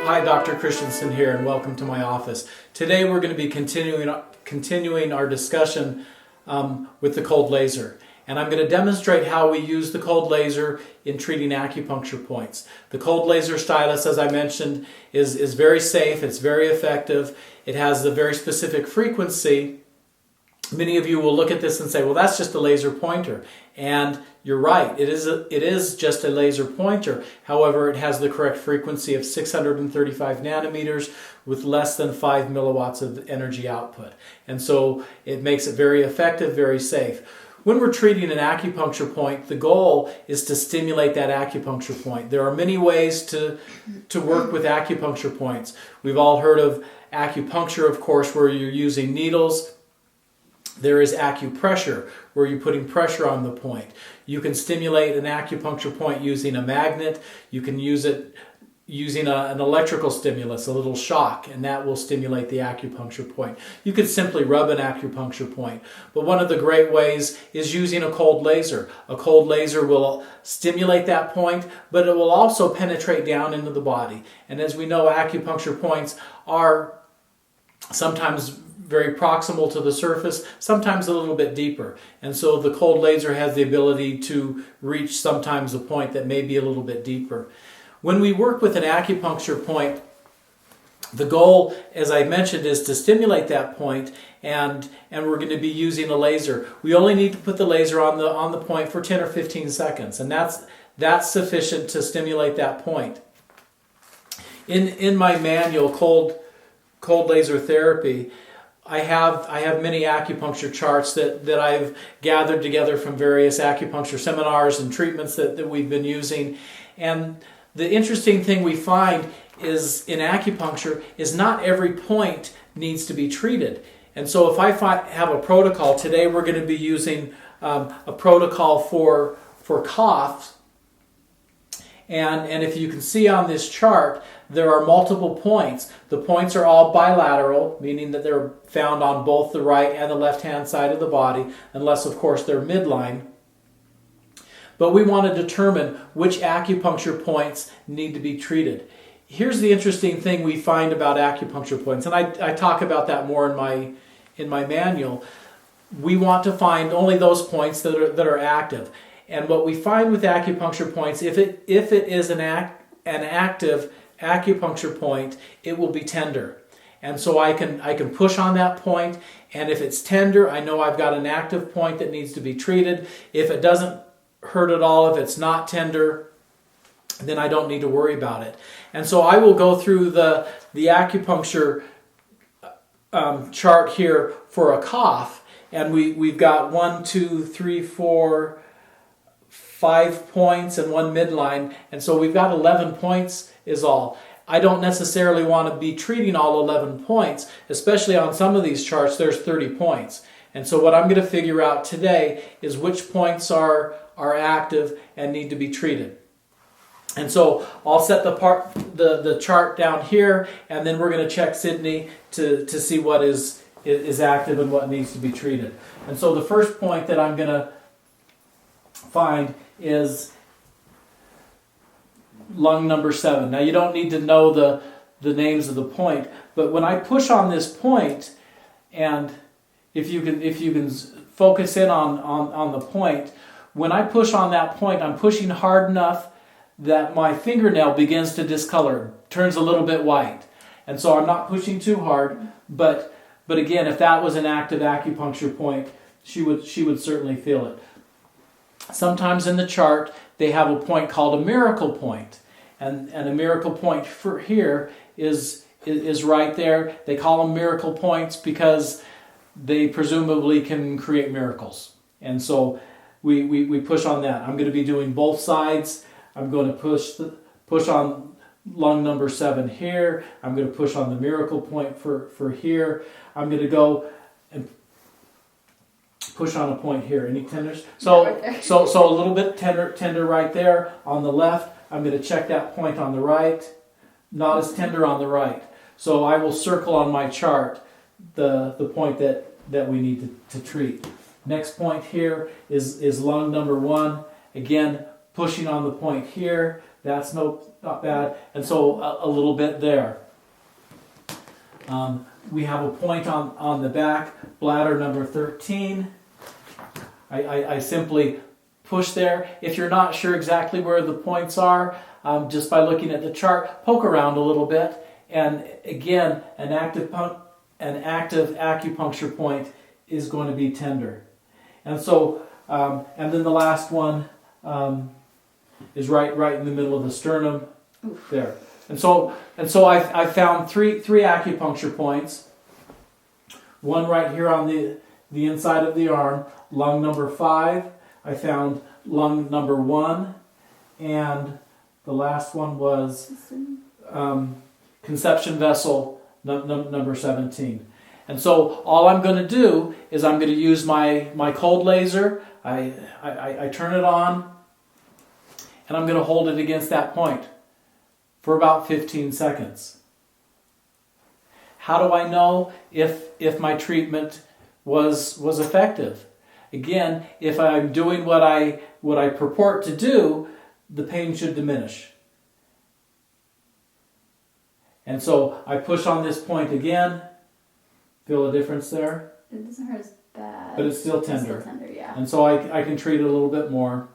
Hi, Dr. Christensen here, and welcome to my office. Today we're going to be continuing our discussion with the cold laser. And I'm going to demonstrate how we use the cold laser in treating acupuncture points. The cold laser stylus, as I mentioned, is very safe, it's very effective, it has a very specific frequency. Many of you will look at this and say, well, that's just a laser pointer. And you're right, it is just a laser pointer. However, it has the correct frequency of 635 nanometers with less than 5 milliwatts of energy output. And so it makes it very effective, very safe. When we're treating an acupuncture point, the goal is to stimulate that acupuncture point. There are many ways to work with acupuncture points. We've all heard of acupuncture, of course, where you're using needles. There is acupressure, where you're putting pressure on the point. You can stimulate an acupuncture point using a magnet. You can use it using an electrical stimulus, a little shock, and that will stimulate the acupuncture point. You could simply rub an acupuncture point. But one of the great ways is using a cold laser. A cold laser will stimulate that point, but it will also penetrate down into the body. And as we know, acupuncture points are sometimes very proximal to the surface, sometimes a little bit deeper. And so the cold laser has the ability to reach sometimes a point that may be a little bit deeper. When we work with an acupuncture point, the goal, as I mentioned, is to stimulate that point, and we're going to be using a laser. We only need to put the laser on the point for 10 or 15 seconds, and that's sufficient to stimulate that point. In my manual, Cold Laser Therapy, I have many acupuncture charts that I've gathered together from various acupuncture seminars and treatments that we've been using. And the interesting thing we find is in acupuncture is not every point needs to be treated. And so if I have a protocol, today we're going to be using a protocol for coughs. And if you can see on this chart, there are multiple points. The points are all bilateral, meaning that they're found on both the right and the left-hand side of the body, unless, of course, they're midline. But we want to determine which acupuncture points need to be treated. Here's the interesting thing we find about acupuncture points, and I talk about that more in my manual. We want to find only those points that are active. And what we find with acupuncture points, if it is an active acupuncture point, it will be tender. And so I can push on that point, and if it's tender, I know I've got an active point that needs to be treated. If it doesn't hurt at all, if it's not tender, then I don't need to worry about it. And so I will go through the acupuncture chart here for a cough, and we've got 1, 2, 3, 4, 5 points and 1 midline, and so we've got 11 points is all. I don't necessarily want to be treating all 11 points, especially on some of these charts there's 30 points. And so what I'm going to figure out today is which points are active and need to be treated. And so I'll set the chart down here, and then we're going to check Sydney to see what is active and what needs to be treated. And so the first point that I'm going to find is lung number 7. Now you don't need to know the names of the point, but when I push on this point, and if you can focus in on the point, when I push on that point, I'm pushing hard enough that my fingernail begins to discolor, turns a little bit white. And so I'm not pushing too hard, but again, if that was an active acupuncture point, she would certainly feel it. Sometimes in the chart, they have a point called a miracle point. And a miracle point for here is right there. They call them miracle points because they presumably can create miracles. And so we push on that. I'm going to be doing both sides. I'm going to push on lung number 7 here. I'm going to push on the miracle point for here. I'm going to go and push on a point here. Any tenders? So a little bit tender right there on the left. I'm going to check that point on the right. Not as tender on the right. So I will circle on my chart the point that we need to treat. Next point here is lung number 1. Again, pushing on the point here. That's not bad. And so a little bit there. We have a point on the back, bladder number 13. I simply push there. If you're not sure exactly where the points are, just by looking at the chart, poke around a little bit. And again, an active acupuncture point is going to be tender. And so, and then the last one is right in the middle of the sternum. Oof. There. And so I found three acupuncture points. One right here on the inside of the arm, lung number 5. I found lung number 1, and the last one was conception vessel number 17. And so all I'm going to do is I'm going to use my cold laser. I turn it on, and I'm going to hold it against that point for about 15 seconds. How do I know if my treatment was effective? Again, if I'm doing what I purport to do, the pain should diminish. And so I push on this point again. Feel a difference there? It doesn't hurt as bad. But it's still tender. It's still tender, yeah. And so I can treat it a little bit more.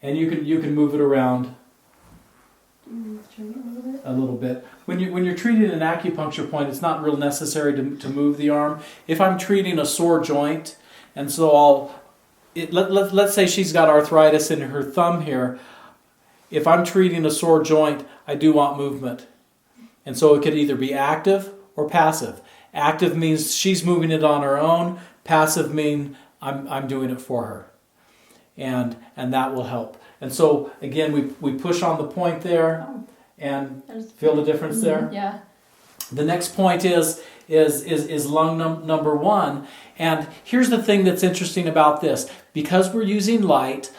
And you can move it around a little bit. When you're treating an acupuncture point, it's not real necessary to move the arm. If I'm treating a sore joint, and so let's say she's got arthritis in her thumb here. If I'm treating a sore joint, I do want movement. And so it could either be active or passive. Active means she's moving it on her own. Passive means I'm doing it for her. And that will help. And so again, we push on the point there, and feel the difference there. Yeah. The next point is lung number 1, and here's the thing that's interesting about this: because we're using light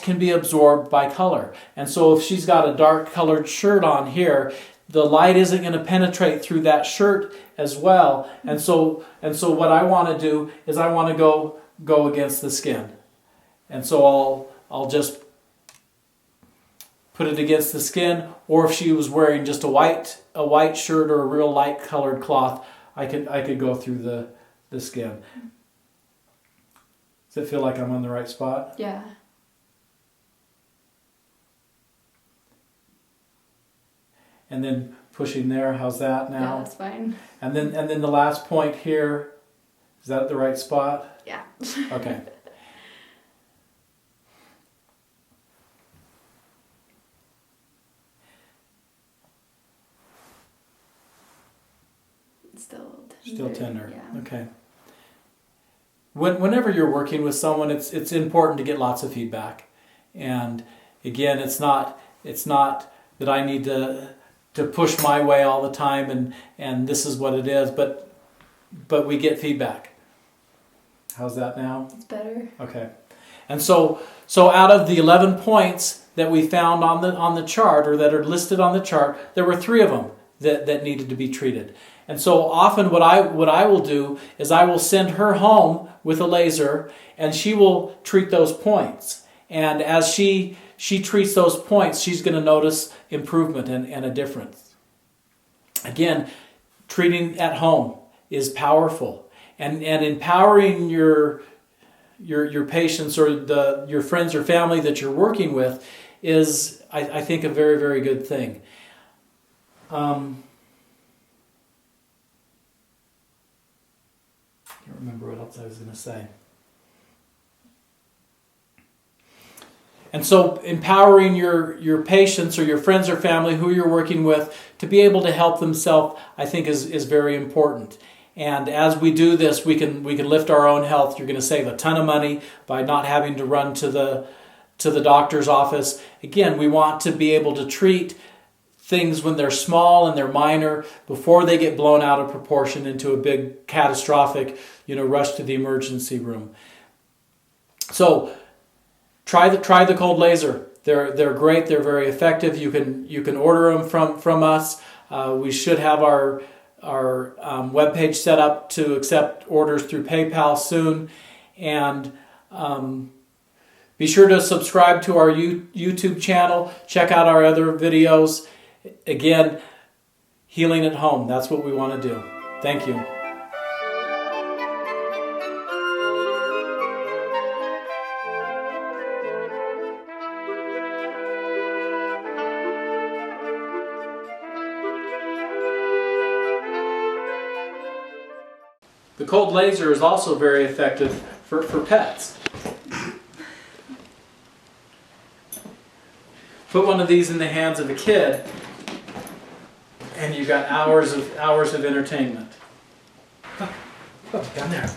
can be absorbed by color. And so if she's got a dark colored shirt on here, the light isn't going to penetrate through that shirt as well. And so what I want to do is I want to go against the skin. And so I'll just put it against the skin, or if she was wearing just a white shirt or a real light colored cloth, I could go through the skin. Does it feel like I'm on the right spot? Yeah. And then pushing there, how's that now? Yeah, that's fine. And then the last point here, is that the right spot? Yeah. Okay. Still tender. Yeah. Okay. Whenever you're working with someone, it's important to get lots of feedback. And again, it's not that I need to push my way all the time and this is what it is, but we get feedback. How's that now? It's better. Okay. And so out of the 11 points that we found on the chart, or that are listed on the chart, there were 3 of them that needed to be treated. And so often what I will do is I will send her home with a laser, and she will treat those points. And as she treats those points, she's going to notice improvement and a difference. Again, treating at home is powerful. And empowering your patients or your friends or family that you're working with is, I think, a very, very good thing. I can't remember what else I was going to say. And so empowering your patients or your friends or family who you're working with to be able to help themselves, I think, is very important. And as we do this, we can lift our own health. You're going to save a ton of money by not having to run to the doctor's office. Again, we want to be able to treat things when they're small and they're minor before they get blown out of proportion into a big catastrophic, rush to the emergency room. So try the cold laser. They're great. They're very effective. You can order them from us. We should have our webpage set up to accept orders through PayPal soon. And be sure to subscribe to our YouTube channel. Check out our other videos. Again, healing at home. That's what we want to do. Thank you. The cold laser is also very effective for pets. Put one of these in the hands of a kid and you've got hours of entertainment. Oh, down there.